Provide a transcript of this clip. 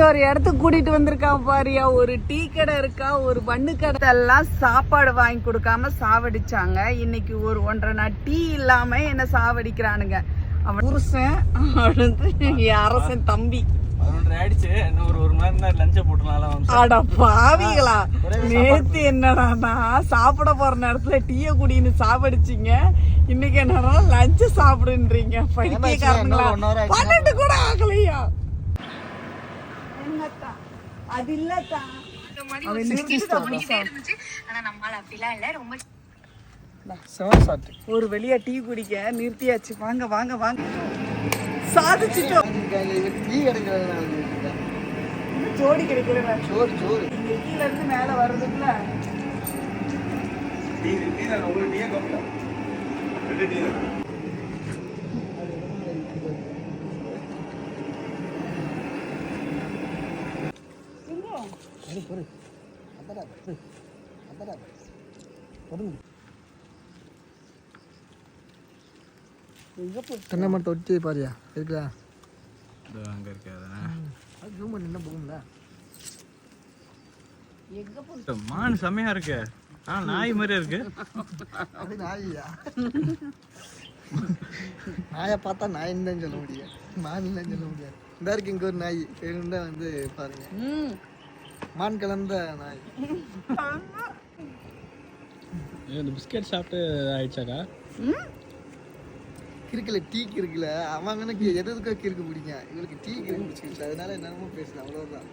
ஒரு இடத்துக்கு கூட்டிட்டு வந்திருக்கான் பாரியா. ஒரு டீ கடை இருக்கா, ஒரு பண்ணு கடை எல்லாம் சாப்பாடு வாங்கி கொடுக்காம சாவடிச்சாங்க. இன்னைக்கு ஒரு 1.5 நாள் டீ இல்லாம என்ன சாவடிக்கிறானுங்க. அவன் புருஷன் அரசன் தம்பி. அட பாவிகளா, நேத்து என்னடானா சாப்பிட போற நேரத்துல டீய குடின்னு சாவடிச்சிங்க. இன்னைக்கு என்னடா லஞ்சு சாப்பிடுன்றீங்க. பைத்தியக்காரங்களா, 12 கூட ஆகலையா? அது இல்லத்தா, ஒரு வெளியா டீ குடிக்க நிறுத்தியாச்சு. வாங்க வாங்க வாங்க, சாதிச்சுட்டோம். ஜோடி கிடைக்கல, கீழ இருந்து மேல வர்றதுக்குள்ள தென்னை மட்டும் ஒட்டி பாரியா இருக்குதா? அங்க இருக்காது. என்ன போகும்ல, மான் செமையா இருக்கு. நாய் மாதிரியா இருக்கு. அது நாயா? நாயை பார்த்தா நாயின்னு தான் சொல்ல முடியும், மான் தான் சொல்ல முடியாது. இந்த இருக்கு இங்க ஒரு நாய் வேணும்னா வந்து பாருங்க, மான் கலந்த நாய். இந்த பிஸ்கட் சாப்பிட்டு ஆயிடுச்சாக்கா? கிறுக்கல, டீக்கு இருக்குல்ல, அவங்களுக்கு எதுக்கோ கிறுக்கு பிடிக்கும், இவருக்கு டீ கிறுக்கு பிடிச்சிருச்சு, அதனால என்னமோ பேசல, அவ்வளவுதான்.